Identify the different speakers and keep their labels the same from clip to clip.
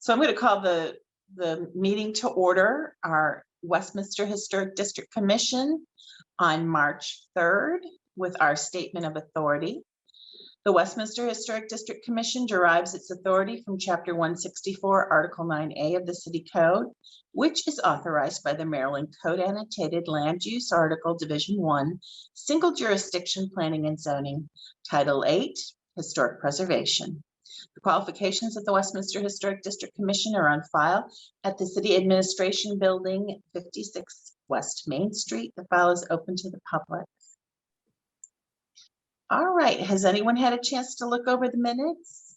Speaker 1: So I'm going to call the meeting to order, our Westminster Historic District Commission on March 3rd with our statement of authority. The Westminster Historic District Commission derives its authority from Chapter 164, Article 9A of the City Code, which is authorized by the Maryland Code Annotated Land Use Article Division 1, Single Jurisdiction Planning and Zoning, Title 8, Historic Preservation. The qualifications of the Westminster Historic District Commission are on file at the City Administration Building, 56 West Main Street. The file is open to the public. All right, has anyone had a chance to look over the minutes?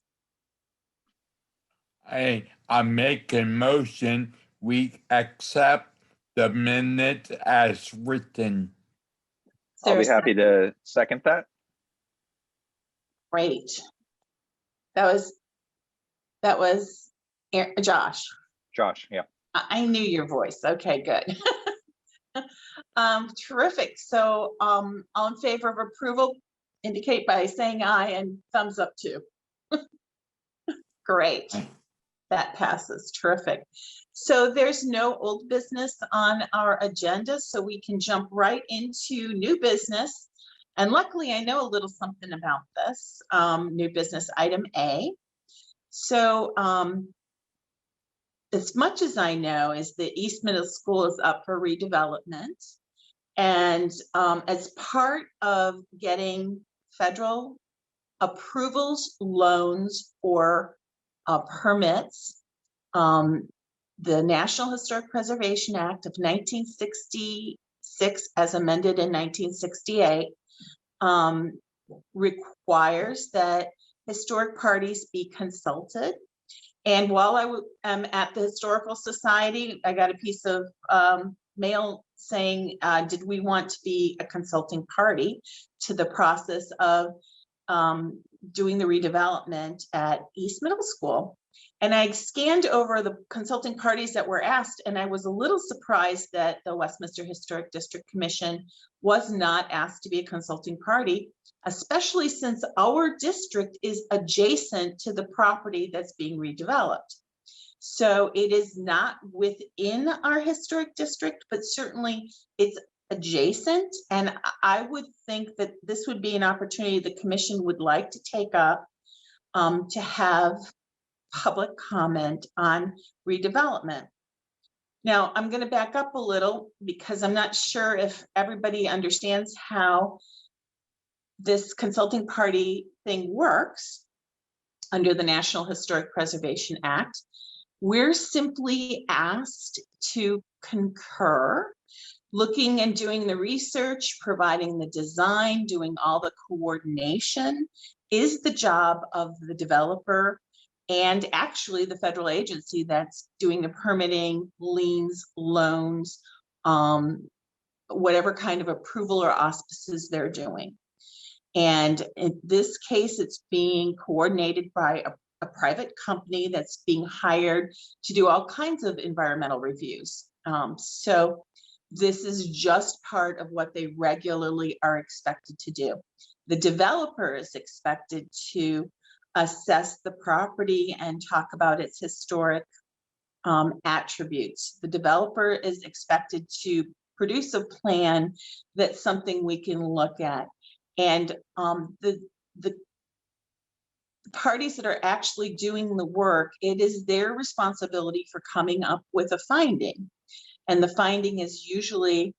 Speaker 2: I make a motion, we accept the minutes as written.
Speaker 3: I'll be happy to second that.
Speaker 1: Great. That was Josh.
Speaker 3: Josh, yeah.
Speaker 1: I knew your voice. Okay, good. Terrific. So all in favor of approval, indicate by saying aye and thumbs up too. Great. That passes. Terrific. So there's no old business on our agenda, so we can jump right into new business. And luckily, I know a little something about this. New business item A. So as much as I know is the East Middle School is up for redevelopment. And as part of getting federal approvals, loans, or permits, the National Historic Preservation Act of 1966, as amended in 1968, requires that historic parties be consulted. And while I am at the Historical Society, I got a piece of mail saying, did we want to be a consulting party to the process of doing the redevelopment at East Middle School? And I scanned over the consulting parties that were asked, and I was a little surprised that the Westminster Historic District Commission was not asked to be a consulting party, especially since our district is adjacent to the property that's being redeveloped. So it is not within our historic district, but certainly it's adjacent. And I would think that this would be an opportunity the commission would like to take up to have public comment on redevelopment. Now, I'm going to back up a little because I'm not sure if everybody understands how this consulting party thing works under the National Historic Preservation Act. We're simply asked to concur, looking and doing the research, providing the design, doing all the coordination is the job of the developer and actually the federal agency that's doing the permitting, liens, loans, whatever kind of approval or auspices they're doing. And in this case, it's being coordinated by a private company that's being hired to do all kinds of environmental reviews. So this is just part of what they regularly are expected to do. The developer is expected to assess the property and talk about its historic attributes. The developer is expected to produce a plan that's something we can look at. And the parties that are actually doing the work, it is their responsibility for coming up with a finding. And the finding is usually,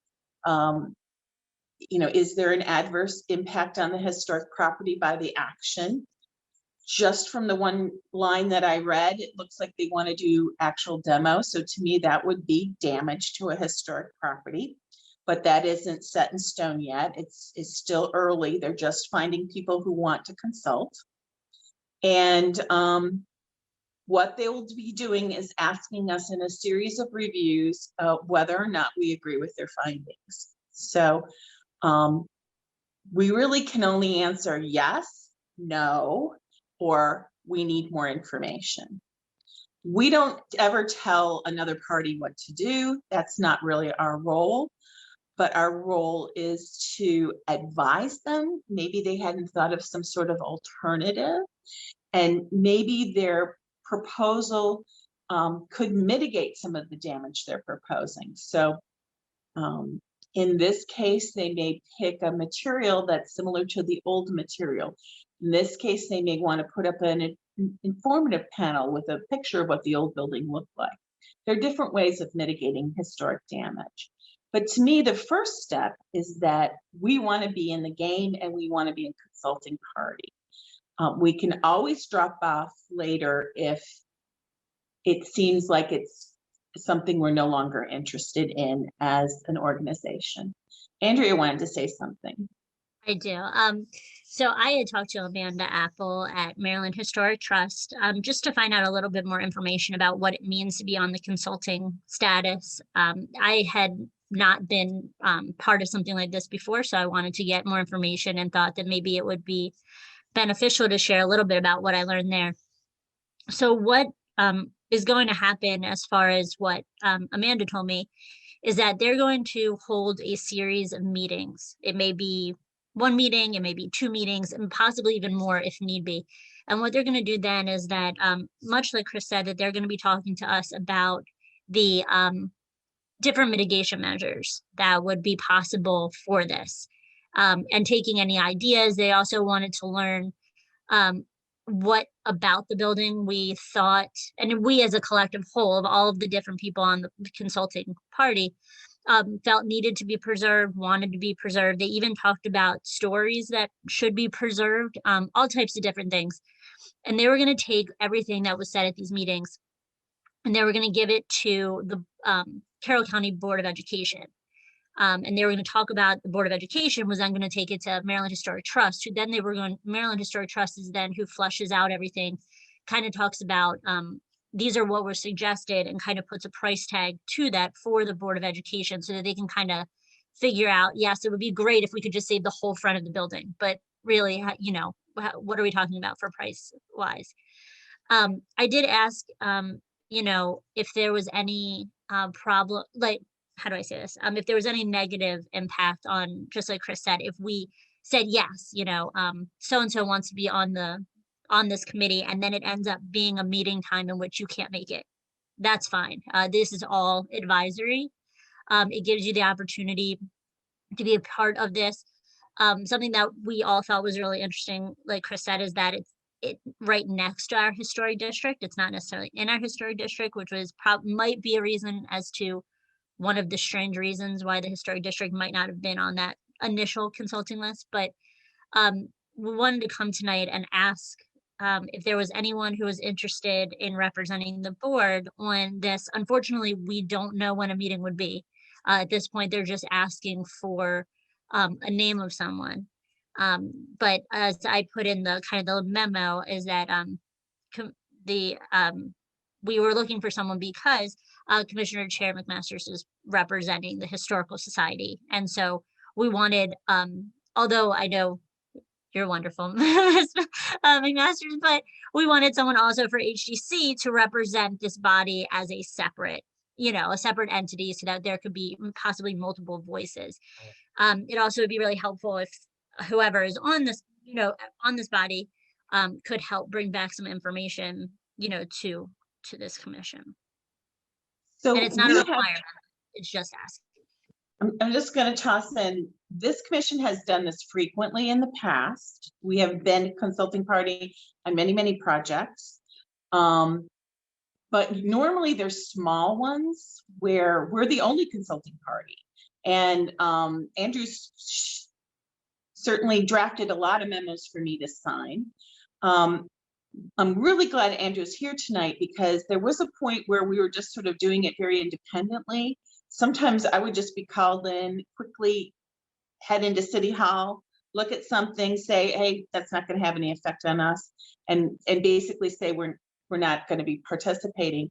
Speaker 1: is there an adverse impact on the historic property by the action? Just from the one line that I read, it looks like they want to do actual demo. So to me, that would be damage to a historic property. But that isn't set in stone yet. It's still early. They're just finding people who want to consult. And what they will be doing is asking us in a series of reviews whether or not we agree with their findings. So we really can only answer yes, no, or we need more information. We don't ever tell another party what to do. That's not really our role. But our role is to advise them. Maybe they hadn't thought of some sort of alternative, and maybe their proposal could mitigate some of the damage they're proposing. So in this case, they may pick a material that's similar to the old material. In this case, they may want to put up an informative panel with a picture of what the old building looked like. There are different ways of mitigating historic damage. But to me, the first step is that we want to be in the game and we want to be a consulting party. We can always drop off later if it seems like it's something we're no longer interested in as an organization. Andrea wanted to say something.
Speaker 4: I do. So I had talked to Amanda Apple at Maryland Historic Trust, just to find out a little bit more information about what it means to be on the consulting status. I had not been part of something like this before, so I wanted to get more information and thought that maybe it would be beneficial to share a little bit about what I learned there. So what is going to happen, as far as what Amanda told me, is that they're going to hold a series of meetings. It may be one meeting, it may be two meetings, and possibly even more if need be. And what they're going to do then is that, much like Chris said, that they're going to be talking to us about the different mitigation measures that would be possible for this, and taking any ideas. They also wanted to learn what about the building we thought, and we as a collective whole of all of the different people on the consulting party, felt needed to be preserved, wanted to be preserved. They even talked about stories that should be preserved, all types of different things. And they were going to take everything that was said at these meetings and they were going to give it to the Carroll County Board of Education. And they were going to talk about the Board of Education was then going to take it to Maryland Historic Trust, who then Maryland Historic Trust is then who flushes out everything, kind of talks about these are what were suggested and kind of puts a price tag to that for the Board of Education so that they can kind of figure out, yes, it would be great if we could just save the whole front of the building, but really, you know, what are we talking about for price wise? I did ask, you know, if there was any problem, like, how do I say this? If there was any negative impact on, just like Chris said, if we said, yes, you know, so-and-so wants to be on this committee, and then it ends up being a meeting time in which you can't make it, that's fine. This is all advisory. It gives you the opportunity to be a part of this. Something that we all thought was really interesting, like Chris said, is that it's right next to our historic district. It's not necessarily in our historic district, which was might be a reason as to one of the strange reasons why the historic district might not have been on that initial consulting list. But we wanted to come tonight and ask if there was anyone who was interested in representing the board on this. Unfortunately, we don't know when a meeting would be. At this point, they're just asking for a name of someone. But as I put in the kind of the memo is that we were looking for someone because Commissioner Chair McMasters is representing the Historical Society. And so we wanted, although I know you're wonderful, McMasters, but we wanted someone also for HDC to represent this body as a separate, you know, a separate entity so that there could be possibly multiple voices. It also would be really helpful if whoever is on this, you know, on this body could help bring back some information, you know, to this commission.
Speaker 1: So
Speaker 4: and it's not a requirement, it's just asking.
Speaker 1: I'm just going to toss in, this commission has done this frequently in the past. We have been a consulting party on many, many projects. But normally there's small ones where we're the only consulting party. And Andrew's certainly drafted a lot of memos for me to sign. I'm really glad Andrew's here tonight because there was a point where we were just sort of doing it very independently. Sometimes I would just be called in, quickly head into City Hall, look at something, say, hey, that's not going to have any effect on us, and basically say we're not going to be participating.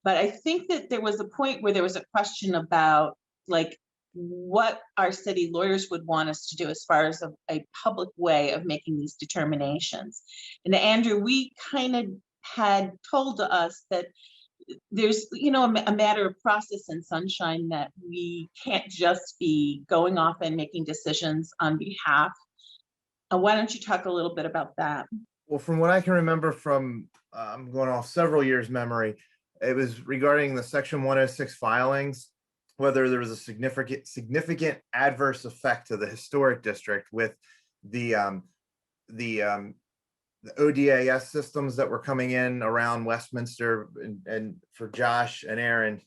Speaker 1: But I think that there was a point where there was a question about like what our city lawyers would want us to do as far as a public way of making these determinations. And Andrew, we kind of had told us that there's, you know, a matter of process and sunshine, that we can't just be going off and making decisions on behalf. Why don't you talk a little bit about that?
Speaker 5: Well, from what I can remember from, I'm going off several years' memory, It was regarding the section 106 filings, whether there was a significant adverse effect to the historic district with the ODAS systems that were coming in around Westminster. And for Josh and Aaron,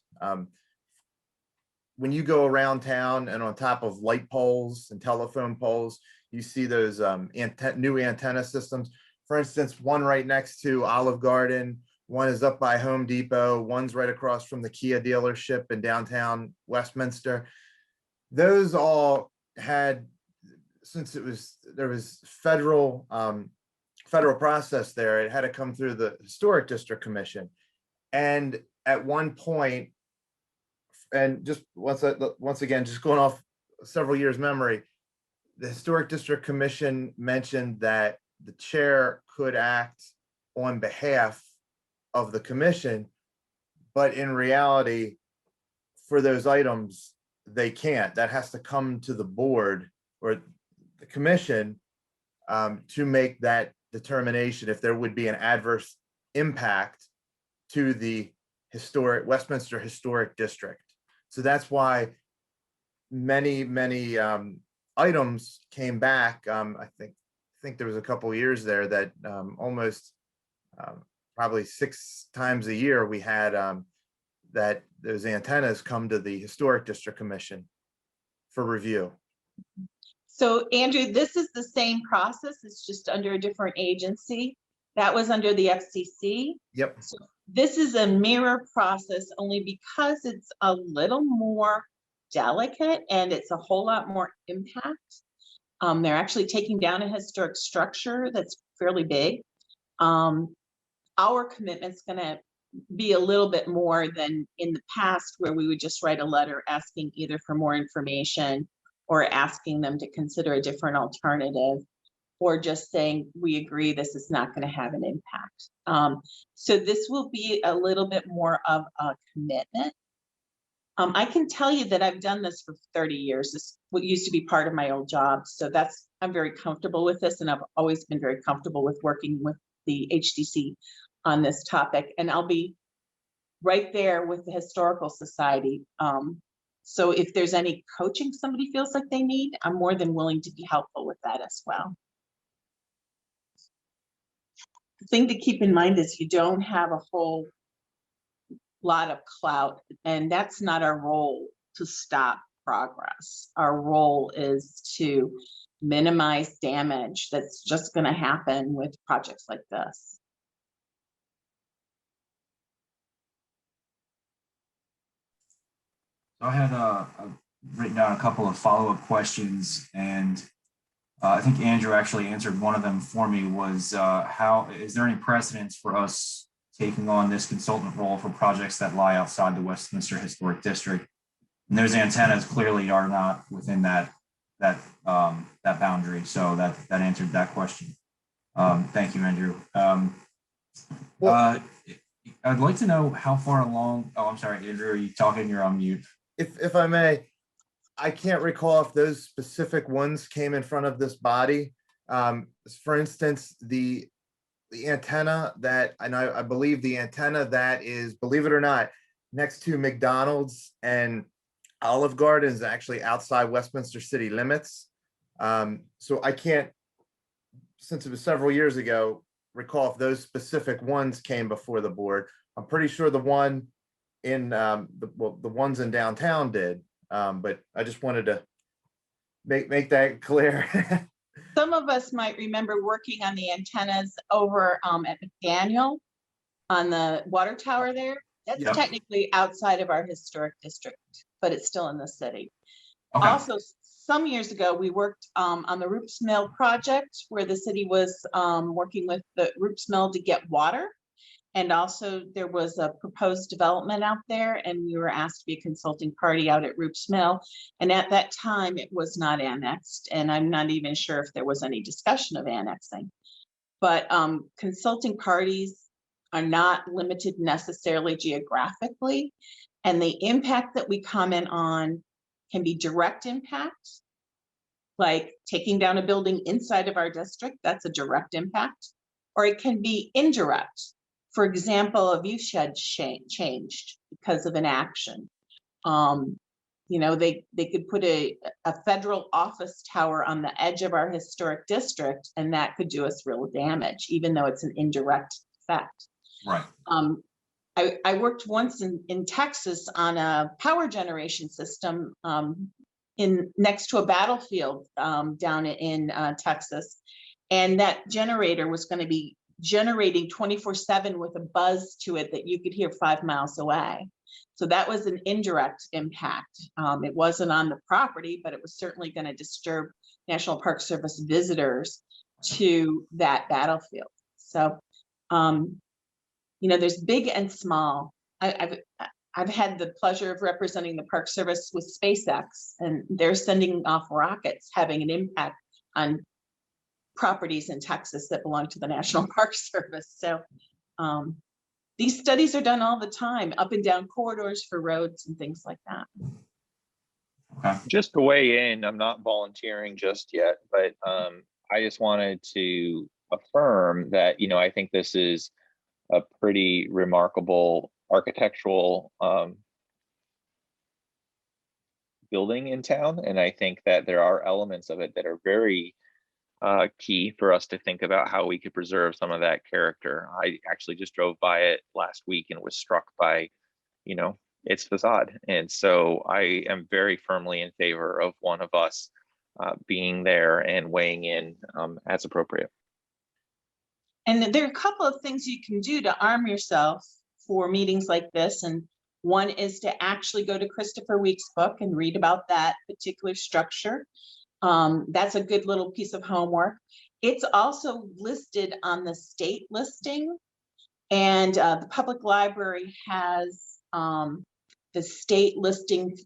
Speaker 5: when you go around town and on top of light poles and telephone poles, you see those new antenna systems. For instance, one right next to Olive Garden, one is up by Home Depot, one's right across from the Kia dealership in downtown Westminster. Those all had, since there was federal process there, it had to come through the Historic District Commission. And at one point, and just once again, just going off several years' memory, the Historic District Commission mentioned that the chair could act on behalf of the commission, but in reality, for those items, they can't. That has to come to the board or the commission to make that determination if there would be an adverse impact to the Westminster Historic District. So that's why many items came back. I think there was a couple of years there that almost probably 6 times a year we had that those antennas come to the Historic District Commission for review.
Speaker 1: So Andrew, this is the same process. It's just under a different agency. That was under the FCC.
Speaker 5: Yep.
Speaker 1: So this is a mirror process only because it's a little more delicate and it's a whole lot more impact. They're actually taking down a historic structure that's fairly big. Our commitment's going to be a little bit more than in the past, where we would just write a letter asking either for more information or asking them to consider a different alternative, or just saying, we agree this is not going to have an impact. So this will be a little bit more of a commitment. I can tell you that I've done this for 30 years. This what used to be part of my old job. So I'm very comfortable with this, and I've always been very comfortable with working with the HDC on this topic. And I'll be right there with the Historical Society. So if there's any coaching somebody feels like they need, I'm more than willing to be helpful with that as well. The thing to keep in mind is you don't have a whole lot of clout, and that's not our role to stop progress. Our role is to minimize damage that's just going to happen with projects like this.
Speaker 6: I had written down a couple of follow-up questions, and I think Andrew actually answered one of them for me. Was how is there any precedence for us taking on this consultant role for projects that lie outside the Westminster Historic District? And those antennas clearly are not within that boundary. So that answered that question. Thank you, Andrew. I'd like to know how far along. Oh, I'm sorry, Andrew. Are you talking? You're on mute.
Speaker 5: If I may, I can't recall if those specific ones came in front of this body. For instance, the antenna that, and I believe the antenna that is, believe it or not, next to McDonald's and Olive Garden is actually outside Westminster city limits. So I can't, since it was several years ago, recall if those specific ones came before the board. I'm pretty sure the one in the ones in downtown did, but I just wanted to make that clear.
Speaker 1: Some of us might remember working on the antennas over at McDaniel on the water tower there. That's technically outside of our historic district, but it's still in the city. Okay. Also, some years ago, we worked on the Roops Mill project, where the city was working with the Roops Mill to get water. And also there was a proposed development out there, and we were asked to be a consulting party out at Roops Mill. And at that time it was not annexed, and I'm not even sure if there was any discussion of annexing. But consulting parties are not limited necessarily geographically, and the impact that we comment on can be direct impact, like taking down a building inside of our district. That's a direct impact. Or it can be indirect. For example, a view shed changed because of an action. You know, they could put a federal office tower on the edge of our historic district, and that could do us real damage, even though it's an indirect effect.
Speaker 6: Right.
Speaker 1: I worked once in Texas on a power generation system next to a battlefield down in Texas. And that generator was going to be generating 24/7 with a buzz to it that you could hear 5 miles away. So that was an indirect impact. It wasn't on the property, but it was certainly going to disturb National Park Service visitors to that battlefield. So, you know, there's big and small. I've had the pleasure of representing the Park Service with SpaceX, and they're sending off rockets having an impact on properties in Texas that belong to the National Park Service. So these studies are done all the time, up and down corridors for roads and things like that.
Speaker 6: Okay.
Speaker 3: Just to weigh in, I'm not volunteering just yet, but I just wanted to affirm that, you know, I think this is a pretty remarkable architectural building in town. And I think that there are elements of it that are very key for us to think about how we could preserve some of that character. I actually just drove by it last week and was struck by, you know, its facade. And so I am very firmly in favor of one of us being there and weighing in as appropriate.
Speaker 1: And there are a couple of things you can do to arm yourself for meetings like this. And one is to actually go to Christopher Week's book and read about that particular structure. That's a good little piece of homework. It's also listed on the state listing, and the public library has the state listing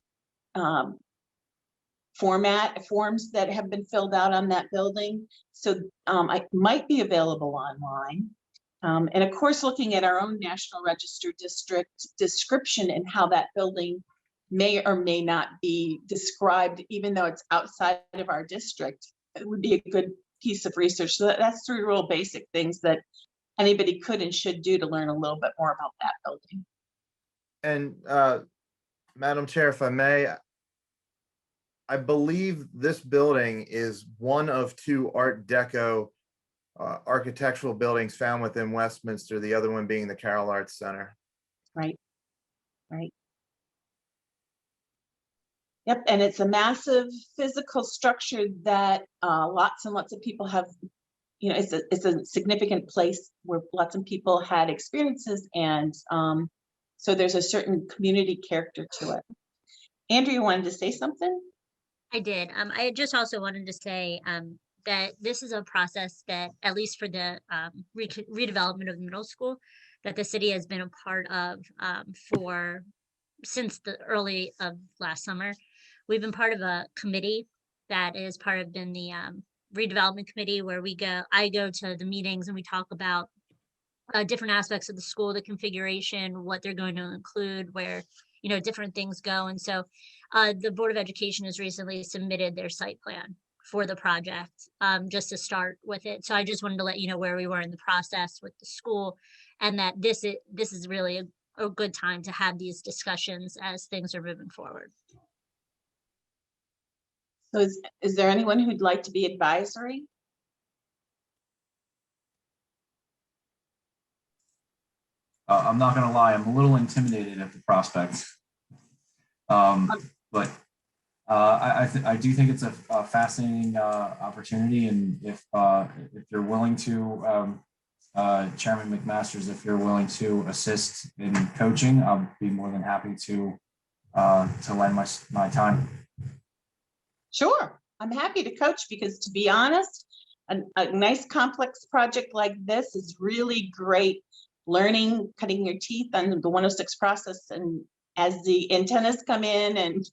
Speaker 1: forms that have been filled out on that building. So it might be available online. And of course, looking at our own National Register district description and how that building may or may not be described, even though it's outside of our district, it would be a good piece of research. So that's 3 real basic things that anybody could and should do to learn a little bit more about that building.
Speaker 5: And Madam Chair, if I may, I believe this building is one of 2 Art Deco architectural buildings found within Westminster, the other one being the Carroll Arts Center.
Speaker 1: Right, right. Yep, and it's a massive physical structure that lots and lots of people have, you know, it's a significant place where lots of people had experiences, and so there's a certain community character to it. Andrew, you wanted to say something?
Speaker 4: I did. I just also wanted to say that this is a process that, at least for the redevelopment of the middle school, that the city has been a part of since the early of last summer. We've been part of a committee that is part of the redevelopment committee, where I go to the meetings and we talk about different aspects of the school, the configuration, what they're going to include, where, you know, different things go. And so the Board of Education has recently submitted their site plan for the project, just to start with it. So I just wanted to let you know where we were in the process with the school, and that this is really a good time to have these discussions as things are moving forward.
Speaker 1: So is there anyone who'd like to be advisory?
Speaker 6: I'm not gonna lie, I'm a little intimidated at the prospect. But I do think it's a fascinating opportunity, and if you're willing to, Chairman McMasters, if you're willing to assist in coaching, I'll be more than happy to lend my time.
Speaker 1: Sure, I'm happy to coach, because to be honest, a nice complex project like this is really great learning, cutting your teeth on the 106 process. And as the antennas come in and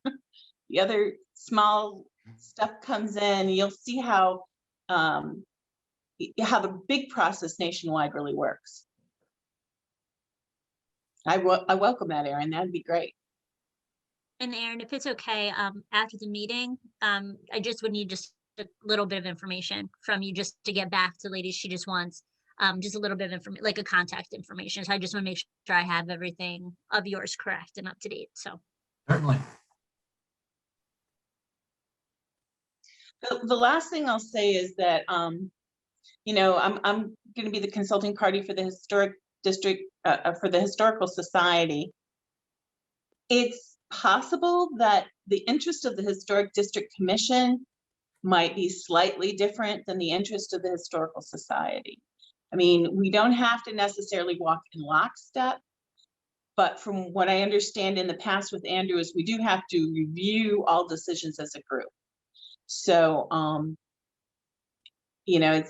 Speaker 1: the other small stuff comes in, you'll see how the big process nationwide really works. I welcome that, Erin. That'd be great.
Speaker 4: And Erin, if it's okay, after the meeting, I just would need just a little bit of information from you, just to get back to Ladies She Just Wants, just a little bit of information, like a contact information. So I just want to make sure I have everything of yours correct and up to date. So
Speaker 6: Certainly.
Speaker 1: The last thing I'll say is that, you know, I'm going to be the consulting party for the historic district, for the Historical Society. It's possible that the interest of the Historic District Commission might be slightly different than the interest of the Historical Society. I mean, we don't have to necessarily walk in lockstep, but from what I understand in the past with Andrew is we do have to review all decisions as a group. So, you know,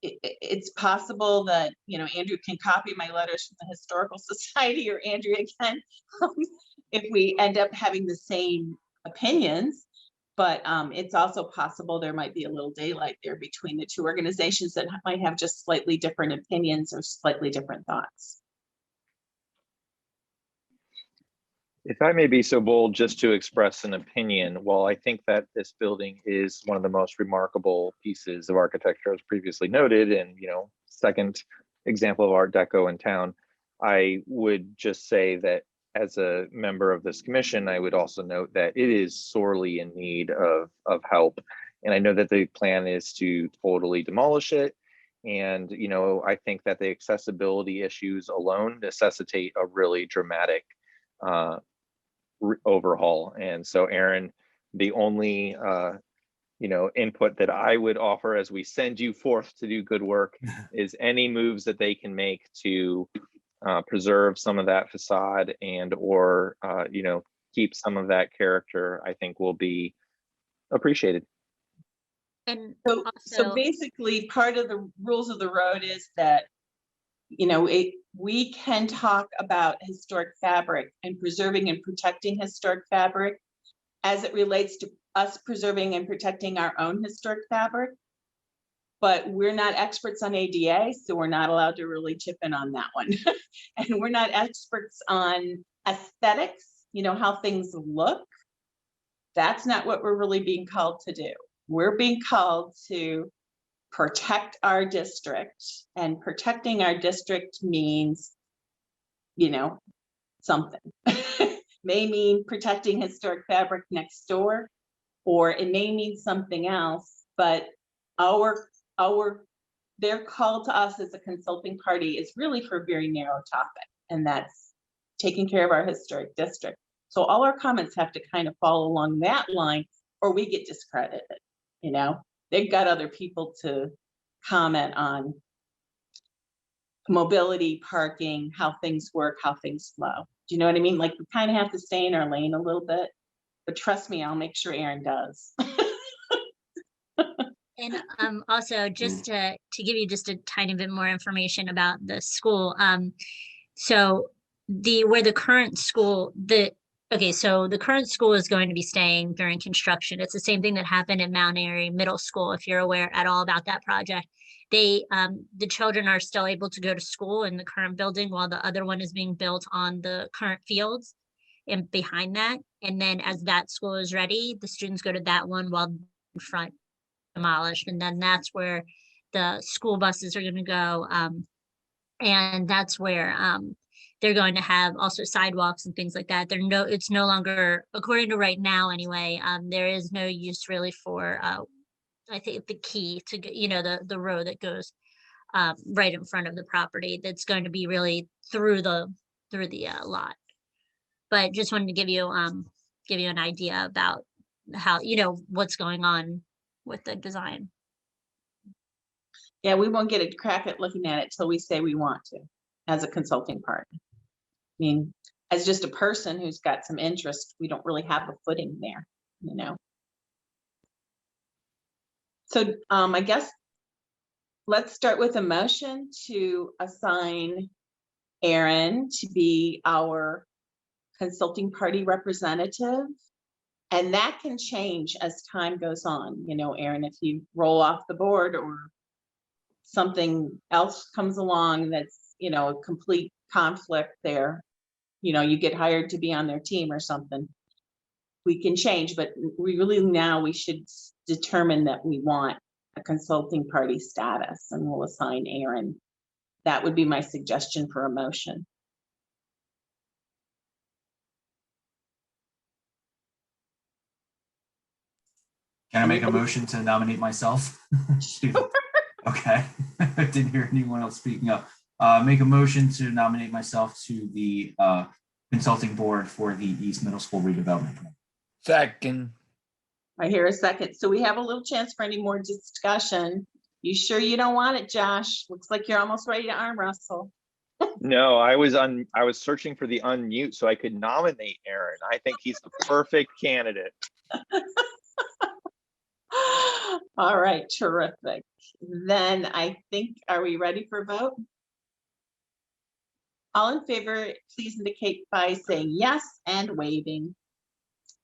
Speaker 1: it's possible that, you know, Andrew can copy my letters from the Historical Society, or Andrea can, if we end up having the same opinions. But it's also possible there might be a little daylight there between the two organizations that might have just slightly different opinions or slightly different thoughts.
Speaker 3: If I may be so bold just to express an opinion, while I think that this building is one of the most remarkable pieces of architecture, as previously noted, and, you know, second example of Art Deco in town, I would just say that as a member of this commission, I would also note that it is sorely in need of help. And I know that the plan is to totally demolish it. And, you know, I think that the accessibility issues alone necessitate a really dramatic overhaul. And so, Aaron, the only you know, input that I would offer as we send you forth to do good work is any moves that they can make to preserve some of that facade and or you know, keep some of that character, I think will be appreciated.
Speaker 4: and
Speaker 1: So
Speaker 4: also,
Speaker 1: basically, part of the rules of the road is that, you know, we can talk about historic fabric and preserving and protecting historic fabric as it relates to us preserving and protecting our own historic fabric. But we're not experts on ADA, so we're not allowed to really chip in on that one. And we're not experts on aesthetics, you know, how things look. That's not what we're really being called to do. We're being called to protect our district, and protecting our district means, you know, something. May mean protecting historic fabric next door, or it may mean something else, but their call to us as a consulting party is really for a very narrow topic, and that's taking care of our historic district. So all our comments have to kind of follow along that line, or we get discredited. You know, they've got other people to comment on mobility, parking, how things work, how things flow. Do you know what I mean? Like, we kind of have to stay in our lane a little bit, but trust me, I'll make sure Aaron does.
Speaker 4: and also just to give you just a tiny bit more information about the school. So where the current school, so the current school is going to be staying during construction. It's the same thing that happened at Mount Airy Middle School, if you're aware at all about that project. The children are still able to go to school in the current building while the other one is being built on the current fields and behind that. And then as that school is ready, the students go to that one while in front demolished. And then that's where the school buses are going to go. And that's where they're going to have also sidewalks and things like that. It's no longer, according to right now anyway, there is no use really for, I think, the key to get, you know, the road that goes right in front of the property. That's going to be really through the lot. But just wanted to give you an idea about how, you know, what's going on with the design.
Speaker 1: Yeah, we won't get a crack at looking at it till we say we want to, as a consulting partner. I mean, as just a person who's got some interest, we don't really have a footing there, you know? So I guess let's start with a motion to assign Aaron to be our consulting party representative. And that can change as time goes on. You know, Aaron, if you roll off the board or something else comes along that's, you know, a complete conflict there, you know, you get hired to be on their team or something, we can change. But we should determine that we want a consulting party status, and we'll assign Aaron that would be my suggestion for a motion.
Speaker 6: Can I make a
Speaker 1: Anybody?
Speaker 6: motion to nominate myself? Okay, I didn't hear anyone else speaking up. Make a motion to nominate myself to the consulting board for the East Middle School redevelopment. Plan.
Speaker 2: Second,
Speaker 1: I hear a second. So we have a little chance for any more discussion. You sure you don't want it, Josh? Looks like you're almost ready to arm wrestle.
Speaker 3: No, I was searching for the unmute so I could nominate Aaron. I think he's the perfect candidate.
Speaker 1: All right, terrific. Then I think, are we ready for a vote? All in favor, please indicate by saying yes and waving.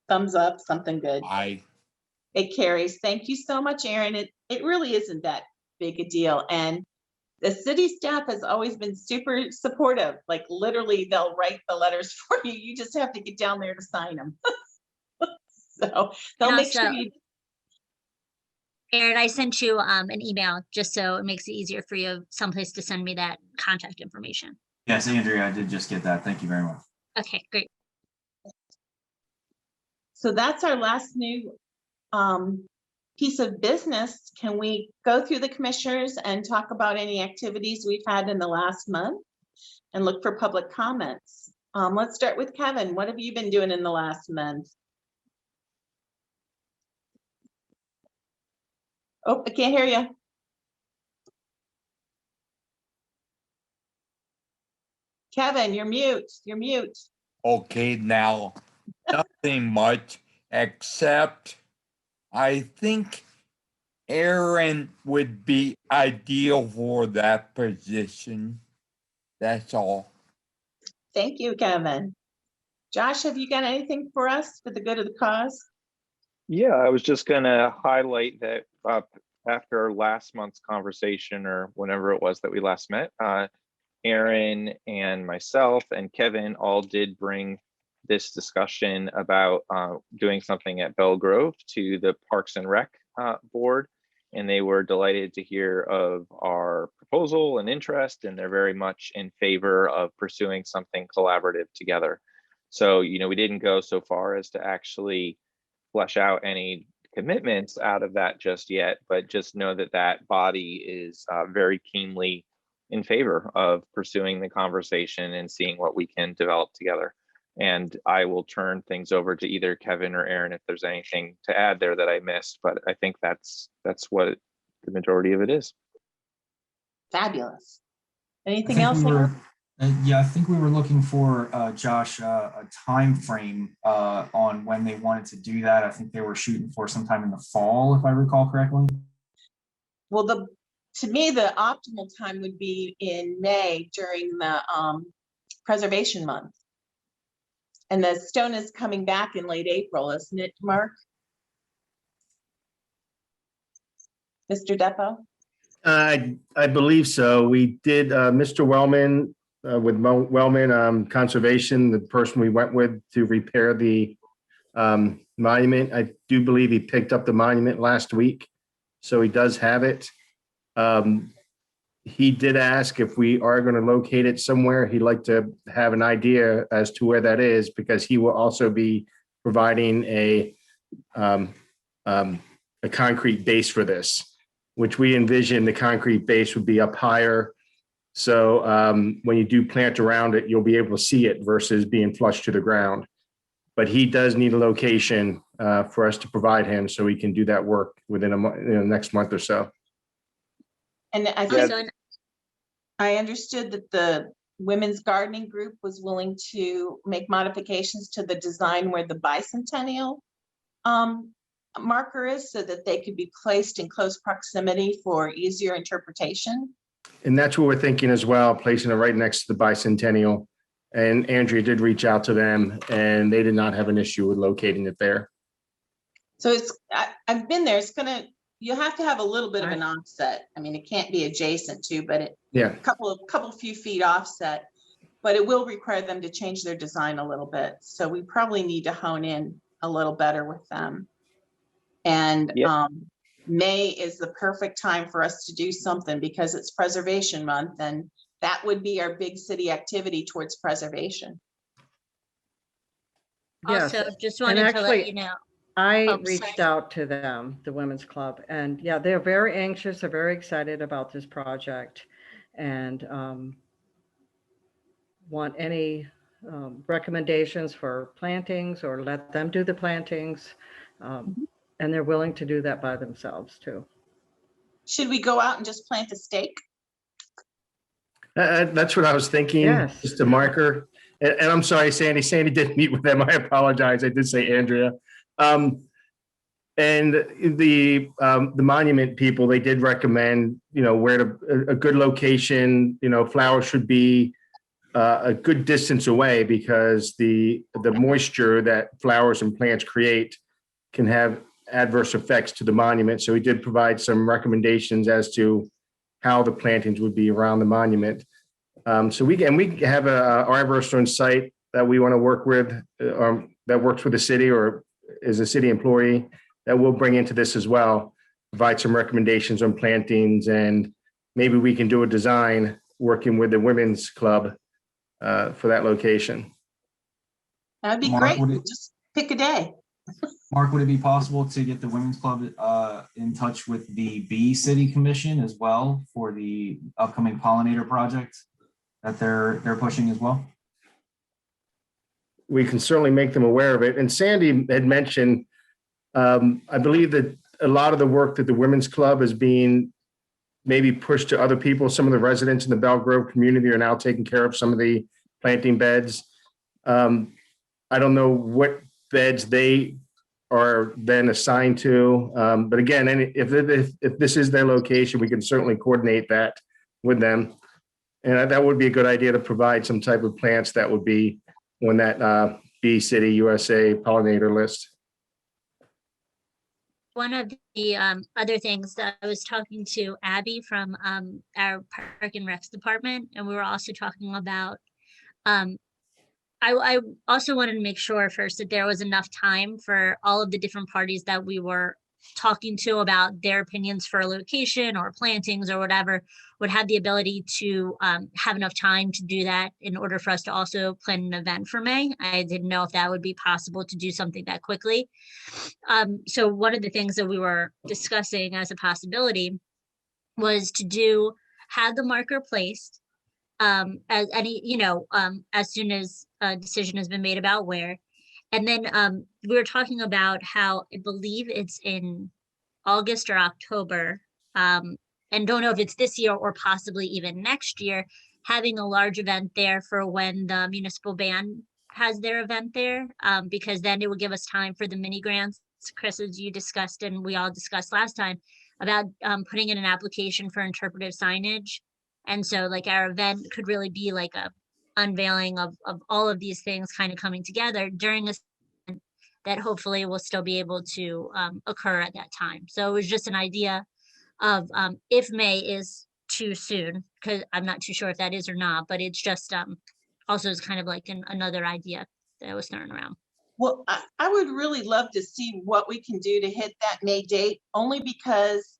Speaker 1: Thumbs up, something good.
Speaker 2: aye.
Speaker 1: It carries. Thank you so much, Aaron. It really isn't that big a deal. And the city staff has always been super supportive. Like literally, they'll write the letters for you. You just have to get down there to sign them. So they'll
Speaker 4: And
Speaker 1: make sure
Speaker 4: also-
Speaker 1: you.
Speaker 4: Aaron, I sent you an email just so it makes it easier for you, someplace to send me that contact information.
Speaker 6: Yes, Andrea, I did just get that. Thank you very much.
Speaker 4: Okay, great.
Speaker 1: So that's our last new piece of business. Can we go through the commissioners and talk about any activities we've had in the last month and look for public comments? Let's start with Kevin. What have you been doing in the last month? Oh, I can't hear you. Kevin, you're mute. You're mute.
Speaker 2: Okay, now, nothing much except I think Aaron would be ideal for that position. That's all.
Speaker 1: Thank you, Kevin. Josh, have you got anything for us for the good of the cause?
Speaker 3: Yeah, I was just gonna highlight that after last month's conversation or whenever it was that we last met, Aaron and myself and Kevin all did bring this discussion about doing something at Belle Grove to the Parks and Rec board. And they were delighted to hear of our proposal and interest, and they're very much in favor of pursuing something collaborative together. So, you know, we didn't go so far as to actually flesh out any commitments out of that just yet, but just know that that body is very keenly in favor of pursuing the conversation and seeing what we can develop together. And I will turn things over to either Kevin or Aaron if there's anything to add there that I missed, but I think that's what the majority of it is.
Speaker 1: Fabulous.
Speaker 6: I
Speaker 1: Anything
Speaker 6: think
Speaker 1: else?
Speaker 6: we
Speaker 1: Aaron?
Speaker 6: were, yeah, I think we were looking for Josh a time frame on when they wanted to do that. I think they were shooting for sometime in the fall, if I recall correctly.
Speaker 1: Well, to me, the optimal time would be in May during the preservation month. And the stone is coming back in late April, isn't it, Mark? Mr. Depot?
Speaker 7: I believe so. We did, Mr. Wellman, with Wellman Conservation, the person we went with to repair the monument. I do believe he picked up the monument last week, so he does have it. He did ask if we are going to locate it somewhere. He'd like to have an idea as to where that is, because he will also be providing a concrete base for this, which we envision the concrete base would be up higher. So when you do plant around it, you'll be able to see it versus being flush to the ground. But he does need a location for us to provide him so he can do that work within the next month or so.
Speaker 1: And I
Speaker 3: Yeah.
Speaker 1: think I understood that the Women's Gardening Group was willing to make modifications to the design where the bicentennial marker is, so that they could be placed in close proximity for easier interpretation.
Speaker 7: And that's what we're thinking as well, placing it right next to the bicentennial. And Andrea did reach out to them and they did not have an issue with locating it there.
Speaker 1: So I've been there. You have to have a little bit of an offset. I mean, it can't be adjacent to, but
Speaker 7: Yeah,
Speaker 1: couple few feet offset, but it will require them to change their design a little bit. So we probably need to hone in a little better with them. And
Speaker 3: Yep.
Speaker 1: May is the perfect time for us to do something because it's Preservation Month, and that would be our big city activity towards preservation.
Speaker 8: Yes,
Speaker 4: Also, just
Speaker 8: and
Speaker 4: wanted to let
Speaker 8: actually,
Speaker 4: you know.
Speaker 8: I
Speaker 4: Oh,
Speaker 8: reached
Speaker 4: sorry.
Speaker 8: out to them, the Women's Club, and yeah, they're very anxious, they're very excited about this project, and want any recommendations for plantings or let them do the plantings. And they're willing to do that by themselves too.
Speaker 1: Should we go out and just plant a stake?
Speaker 7: That's what I was thinking,
Speaker 8: Yes.
Speaker 7: just a marker. And I'm sorry, Sandy. Sandy didn't meet with them. I apologize. I did say Andrea. And the monument people, they did recommend, where a good location, flowers should be a good distance away, because the moisture that flowers and plants create can have adverse effects to the monument. So we did provide some recommendations as to how the plantings would be around the monument. So we have a arborist on site that we want to work with, that works with the city or is a city employee, that we'll bring into this as well, provide some recommendations on plantings, and maybe we can do a design working with the Women's Club for that location.
Speaker 1: That'd be
Speaker 6: Mark,
Speaker 1: great.
Speaker 6: would it-
Speaker 1: Just pick a day.
Speaker 6: Mark, would it be possible to get the Women's Club in touch with the Bee City Commission as well for the upcoming pollinator project that they're pushing as well?
Speaker 7: We can certainly make them aware of it. And Sandy had mentioned, I believe that a lot of the work that the Women's Club is being maybe pushed to other people. Some of the residents in the Belle Grove community are now taking care of some of the planting beds. I don't know what beds they are then assigned to. But again, if this is their location, we can certainly coordinate that with them. And that would be a good idea to provide some type of plants that would be on that Bee City USA pollinator list.
Speaker 4: One of the other things that I was talking to Abby from our Park and Recs department, and we were also talking about, I also wanted to make sure first that there was enough time for all of the different parties that we were talking to about their opinions for a location or plantings or whatever, would have the ability to have enough time to do that in order for us to also plan an event for May. I didn't know if that would be possible to do something that quickly. So one of the things that we were discussing as a possibility was to have the marker placed as any, as soon as a decision has been made about where. And then we were talking about how I believe it's in August or October, and don't know if it's this year or possibly even next year, having a large event there for when the municipal band has their event there, because then it will give us time for the mini grants, Chris, as you discussed and we all discussed last time, about putting in an application for interpretive signage. And so like our event could really be like a unveiling of all of these things kind of coming together during a that hopefully will still be able to occur at that time. So it was just an idea of if May is too soon, because I'm not too sure if that is or not, but it's just also is kind of like another idea that I was throwing around.
Speaker 1: Well, I would really love to see what we can do to hit that May date, only because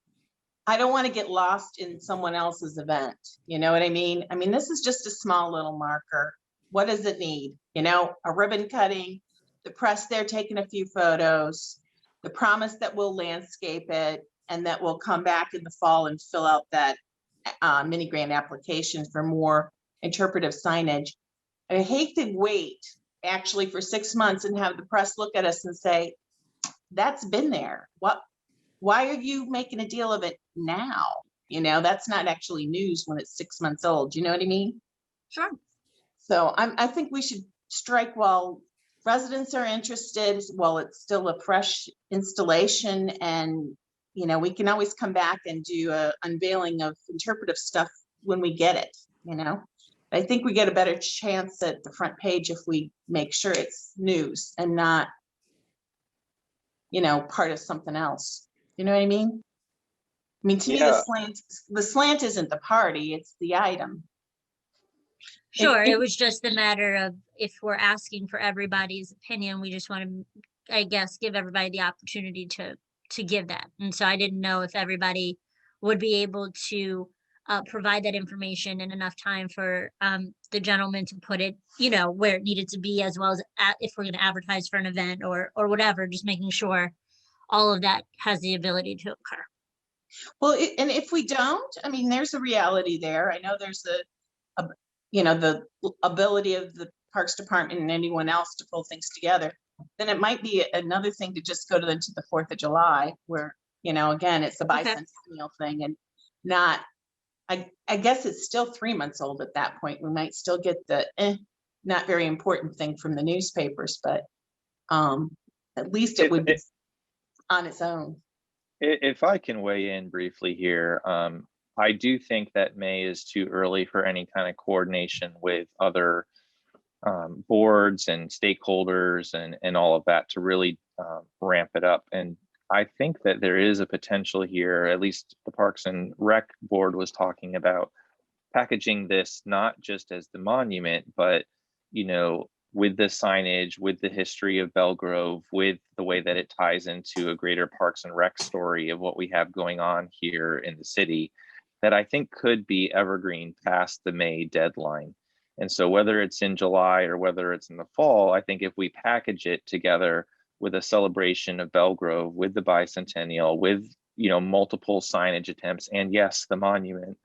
Speaker 1: I don't want to get lost in someone else's event. You know what I mean? I mean, this is just a small little marker. What does it need? A ribbon cutting, the press there taking a few photos, the promise that we'll landscape it and that we'll come back in the fall and fill out that mini grant application for more interpretive signage. I hate to wait actually for 6 months and have the press look at us and say, that's been there. Why are you making a deal of it now? That's not actually news when it's 6 months old. You know what I mean?
Speaker 4: Sure.
Speaker 1: So I think we should strike while residents are interested, while it's still a fresh installation, and we can always come back and do a unveiling of interpretive stuff when we get it. I think we get a better chance at the front page if we make sure it's news and not part of something else. You know what I mean? To me, the slant isn't the party, it's the item.
Speaker 4: Sure, it was just a matter of if we're asking for everybody's opinion, we just want to, I guess, give everybody the opportunity to give that. And so I didn't know if everybody would be able to provide that information in enough time for the gentleman to put it, where it needed to be, as well as if we're going to advertise for an event or whatever, just making sure all of that has the ability to occur.
Speaker 1: Well, and if we don't, I mean, there's a reality there. I know there's the ability of the Parks Department and anyone else to pull things together. Then it might be another thing to just go to the 4th of July, where, again, it's a bicentennial thing and not, I guess it's still 3 months old at that point. We might still get the not very important thing from the newspapers, but at least it would be on its own.
Speaker 3: If I can weigh in briefly here, I do think that May is too early for any kind of coordination with other boards and stakeholders and all of that to really ramp it up. And I think that there is a potential here, at least the Parks and Rec Board was talking about packaging this not just as the monument, but, with the signage, with the history of Belgrove, with the way that it ties into a greater Parks and Rec story of what we have going on here in the city, that I think could be evergreen past the May deadline. And so whether it's in July or whether it's in the fall, I think if we package it together with a celebration of Belgrove, with the bicentennial, with, multiple signage attempts, and yes, the monument,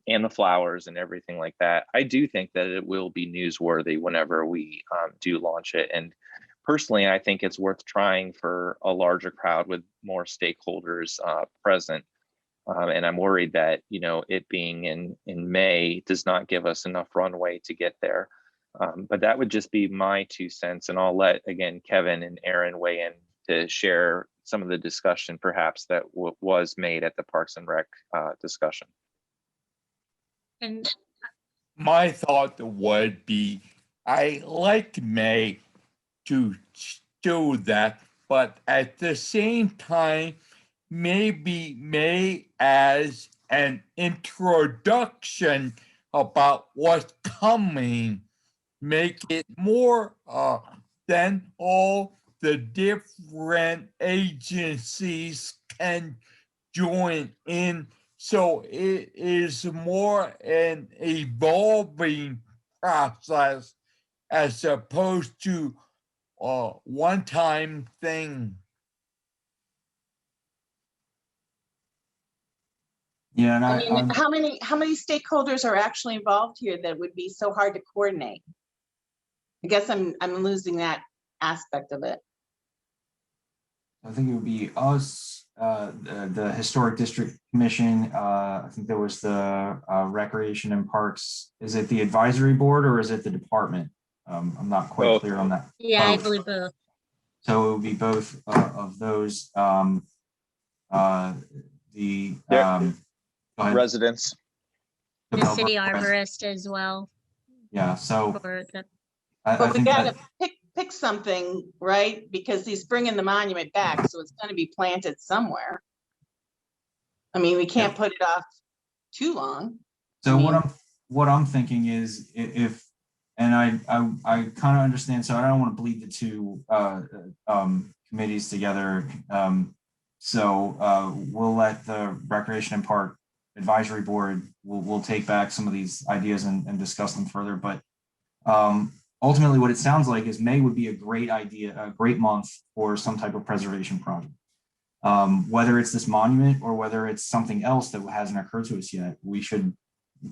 Speaker 3: and the flowers and everything like that, I do think that it will be newsworthy whenever we do launch it. And personally, I think it's worth trying for a larger crowd with more stakeholders present. And I'm worried that, it being in May does not give us enough runway to get there. But that would just be my 2 cents. And I'll let, again, Kevin and Aaron weigh in to share some of the discussion perhaps that was made at the Parks and Rec discussion.
Speaker 4: And
Speaker 2: My thought would be, I like May to do that, but at the same time, maybe May as an introduction about what's coming, make it more than all the different agencies can join in. So it is more an evolving process as opposed to a one-time thing.
Speaker 6: Yeah, and
Speaker 1: I mean, how many stakeholders are actually involved here that would be so hard to coordinate? I guess I'm losing that aspect of it.
Speaker 6: I think it would be us, the Historic District Commission. I think there was the Recreation and Parks. Is it the advisory board or is it the department? I'm not quite clear on that.
Speaker 4: yeah, I
Speaker 6: Both.
Speaker 4: believe both.
Speaker 6: So it would be both of those. The go ahead.
Speaker 3: Residents.
Speaker 4: The
Speaker 6: Belgrove
Speaker 4: city
Speaker 6: residents.
Speaker 4: arborist as well.
Speaker 6: Yeah, so
Speaker 4: For the,
Speaker 6: I
Speaker 1: But we
Speaker 6: think
Speaker 1: gotta
Speaker 6: that,
Speaker 1: pick something, right? Because he's bringing the monument back, so it's gonna be planted somewhere. I mean, we can't put it off too long.
Speaker 6: so
Speaker 1: I
Speaker 6: what
Speaker 1: mean-
Speaker 6: what I'm thinking is if, and I kind of understand, so I don't want to bleed the two committees together. So we'll let the Recreation and Park Advisory Board, we'll take back some of these ideas and discuss them further. But ultimately what it sounds like is May would be a great idea, a great month for some type of preservation project. Whether it's this monument or whether it's something else that hasn't occurred to us yet, we should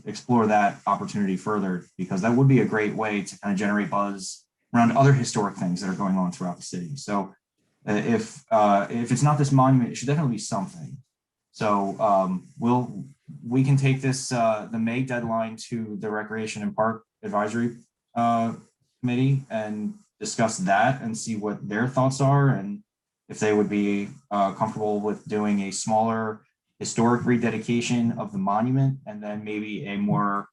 Speaker 6: explore that opportunity further, because that would be a great way to kind of generate buzz around other historic things that are going on throughout the city. So if it's not this monument, it should definitely be something. So we can take this, the May deadline to the Recreation and Park Advisory Committee and discuss that and see what their thoughts are, and if they would be comfortable with doing a smaller historic rededication of the monument, and then maybe a more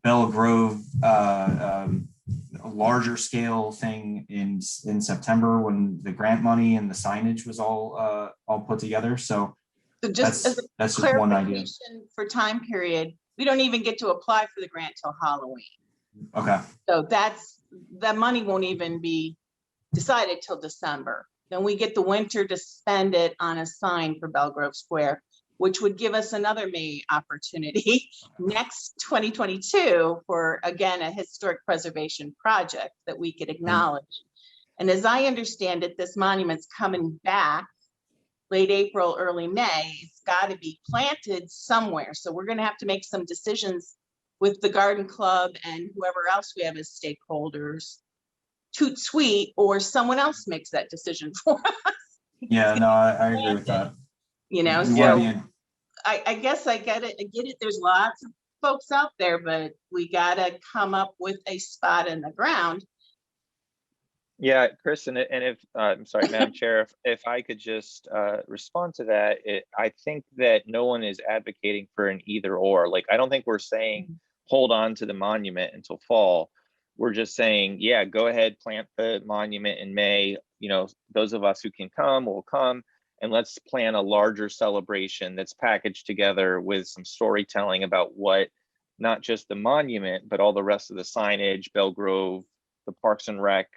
Speaker 6: Belgrove, larger scale thing in September when the grant money and the signage was all put together. So
Speaker 1: So just as a
Speaker 6: that's just one idea.
Speaker 1: clarification for time period, we don't even get to apply for the grant till Halloween.
Speaker 6: Okay.
Speaker 1: So that money won't even be decided till December. Then we get the winter to spend it on a sign for Belgrove Square. which would give us another May opportunity next 2022 for, again, a historic preservation project that we could acknowledge. And as I understand it, this monument's coming back late April, early May. It's got to be planted somewhere. So we're going to have to make some decisions with the garden club and whoever else we have as stakeholders. Toot sweet, or someone else makes that decision for us.
Speaker 6: Yeah, no, I agree with that.
Speaker 1: You know,
Speaker 6: We wanna be
Speaker 1: so
Speaker 6: in-
Speaker 1: I guess I get it. I get it. There's lots of folks out there, but we gotta come up with a spot in the ground.
Speaker 3: Yeah, Chris, and if, I'm sorry, Madam Chair, if I could just respond to that, I think that no one is advocating for an either or. Like, I don't think we're saying hold on to the monument until fall. We're just saying, yeah, go ahead, plant the monument in May. You know, those of us who can come will come, and let's plan a larger celebration that's packaged together with some storytelling about what, not just the monument, but all the rest of the signage, Belgrove, the Parks and Rec,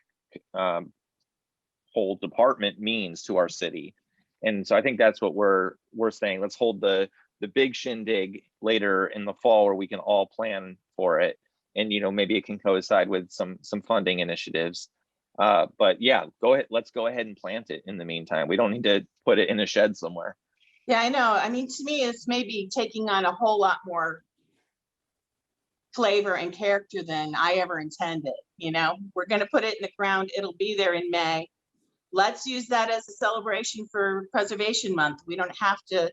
Speaker 3: whole department means to our city. And so I think that's what we're saying. Let's hold the big shindig later in the fall where we can all plan for it. And, you know, maybe it can coincide with some funding initiatives. But yeah, go ahead. Let's go ahead and plant it in the meantime. We don't need to put it in a shed somewhere.
Speaker 1: Yeah, I know. I mean, to me, it's maybe taking on a whole lot more flavor and character than I ever intended. You know, we're going to put it in the ground. It'll be there in May. Let's use that as a celebration for Preservation Month. We don't have to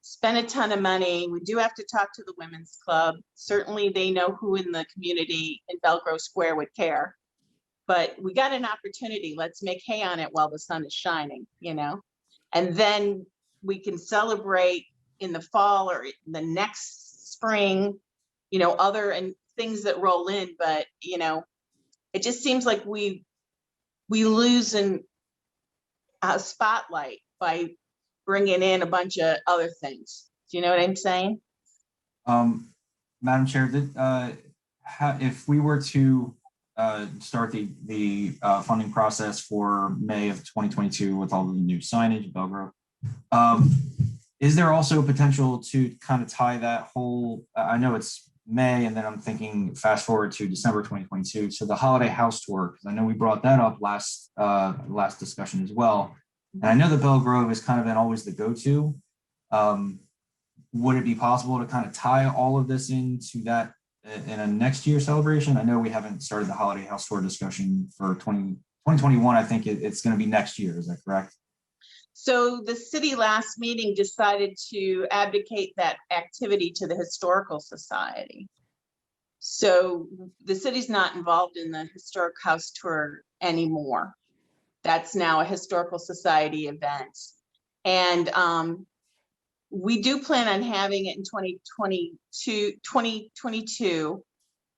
Speaker 1: spend a ton of money. We do have to talk to the Women's Club. Certainly they know who in the community in Belgrove Square would care. But we got an opportunity. Let's make hay on it while the sun is shining, you know? And then we can celebrate in the fall or the next spring, you know, other and things that roll in. But, you know, it just seems like we lose in a spotlight by bringing in a bunch of other things. Do you know what I'm saying?
Speaker 6: Madam Chair, if we were to start the funding process for May of 2022 with all of the new signage, Belgrove, is there also potential to kind of tie that whole, I know it's May, and then I'm thinking fast forward to December 2022. So the holiday house tour, because I know we brought that up last discussion as well. And I know that Belgrove has kind of been always the go-to. Would it be possible to kind of tie all of this into that in a next year celebration? I know we haven't started the holiday house tour discussion for 2021. I think it's going to be next year. Is that correct?
Speaker 1: So the city last meeting decided to abdicate that activity to the Historical Society. So the city's not involved in the historic house tour anymore. That's now a Historical Society event. And we do plan on having it in 2022,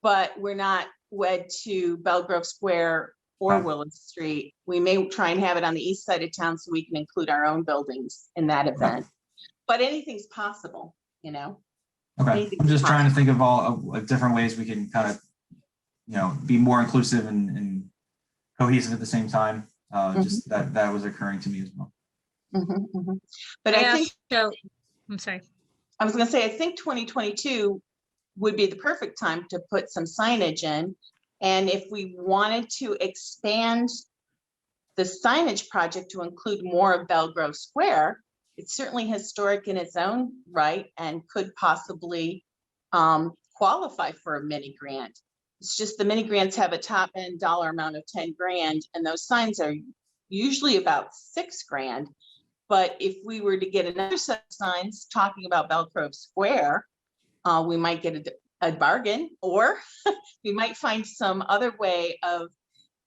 Speaker 1: but we're not wed to Belgrove Square or Willis Street. We may try and have it on the east side of town so we can include our own buildings in that event. But anything's possible, you know?
Speaker 6: Okay, I'm just trying to think of all of different ways we can kind of, you know, be more inclusive and cohesive at the same time. Just that was occurring to me as well.
Speaker 1: But I think,
Speaker 4: so I'm sorry.
Speaker 1: I was gonna say, I think 2022 would be the perfect time to put some signage in. And if we wanted to expand the signage project to include more of Belgrove Square, it's certainly historic in its own right and could possibly qualify for a mini grant. It's just the mini grants have a top end dollar amount of 10 grand, and those signs are usually about 6 grand. But if we were to get another set of signs talking about Belgrove Square, we might get a bargain, or we might find some other way of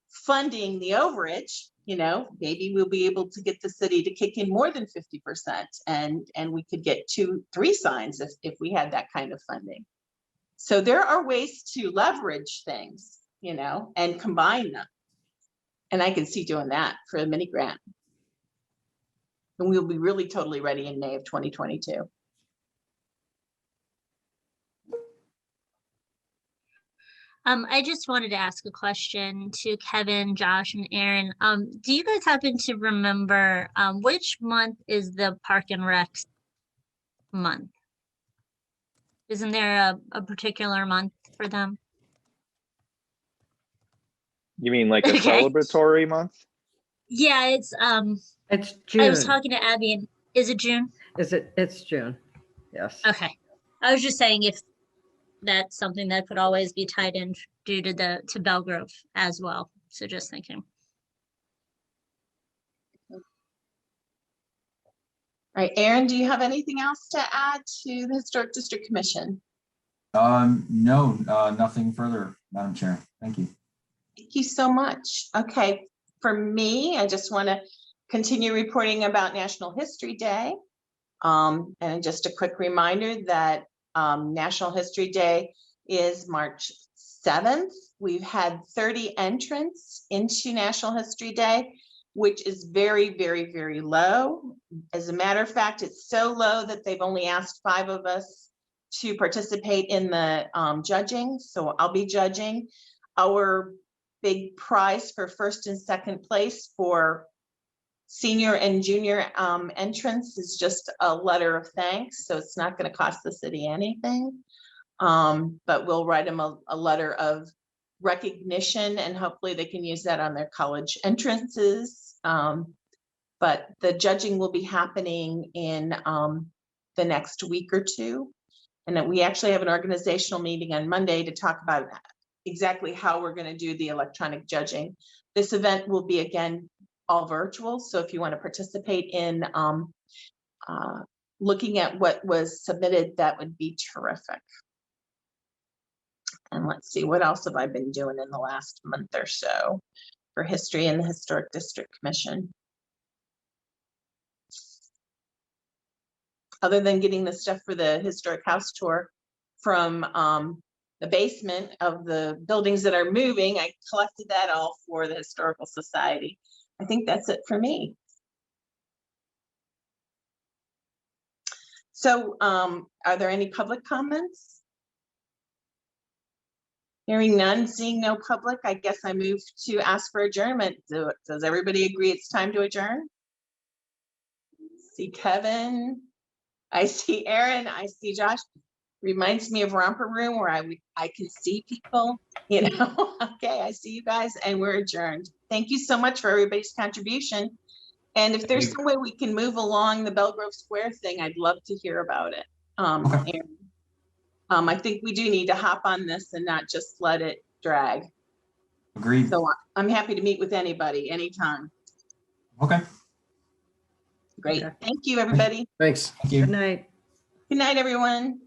Speaker 1: funding the overage. You know, maybe we'll be able to get the city to kick in more than 50%, and we could get 2-3 signs if we had that kind of funding. So there are ways to leverage things, you know, and combine them. And I can see doing that for a mini grant. And we'll be really totally ready in May of 2022.
Speaker 4: I just wanted to ask a question to Kevin, Josh, and Aaron. Do you guys happen to remember which month is the Park and Rec month? Isn't there a particular month for them?
Speaker 3: You mean like a
Speaker 4: Okay.
Speaker 3: celebratory month?
Speaker 4: Yeah, it's,
Speaker 8: It's
Speaker 4: I was
Speaker 8: June.
Speaker 4: talking to Abby and, is it June?
Speaker 8: It's June. Yes.
Speaker 4: Okay. I was just saying if that's something that could always be tied in due to to Belgrove as well. So just thinking.
Speaker 1: All right, Aaron, do you have anything else to add to the Historic District Commission?
Speaker 6: No, nothing further, Madam Chair. Thank you.
Speaker 1: Thank you so much. Okay, for me, I just want to continue reporting about National History Day. And just a quick reminder that National History Day is March 7th. We've had 30 entrants into National History Day, which is very, very, very low. As a matter of fact, it's so low that they've only asked 5 of us to participate in the judging. So I'll be judging. Our big prize for first and second place for senior and junior entrants is just a letter of thanks. So it's not going to cost the city anything. But we'll write them a letter of recognition, and hopefully they can use that on their college entrances. But the judging will be happening in the next week or two. And then we actually have an organizational meeting on Monday to talk about exactly how we're going to do the electronic judging. This event will be, again, all virtual. So if you want to participate in looking at what was submitted, that would be terrific. And let's see, what else have I been doing in the last month or so for history and the Historic District Commission? Other than getting the stuff for the historic house tour from the basement of the buildings that are moving, I collected that all for the Historical Society. I think that's it for me. So are there any public comments? Hearing none, seeing no public, I guess I move to ask for adjournment. Does everybody agree it's time to adjourn? See Kevin, I see Aaron, I see Josh. Reminds me of Romper Room where I can see people, you know. Okay, I see you guys, and we're adjourned. Thank you so much for everybody's contribution. And if there's some way we can move along the Belgrove Square thing, I'd love to hear about it.
Speaker 6: Okay.
Speaker 1: Aaron. I think we do need to hop on this and not just let it drag.
Speaker 6: Agreed.
Speaker 1: So I'm happy to meet with anybody, anytime.
Speaker 6: Okay.
Speaker 1: Great.
Speaker 8: Okay.
Speaker 1: Thank you, everybody.
Speaker 5: Thanks.
Speaker 6: Thank you.
Speaker 8: Good night.
Speaker 1: Good night, everyone.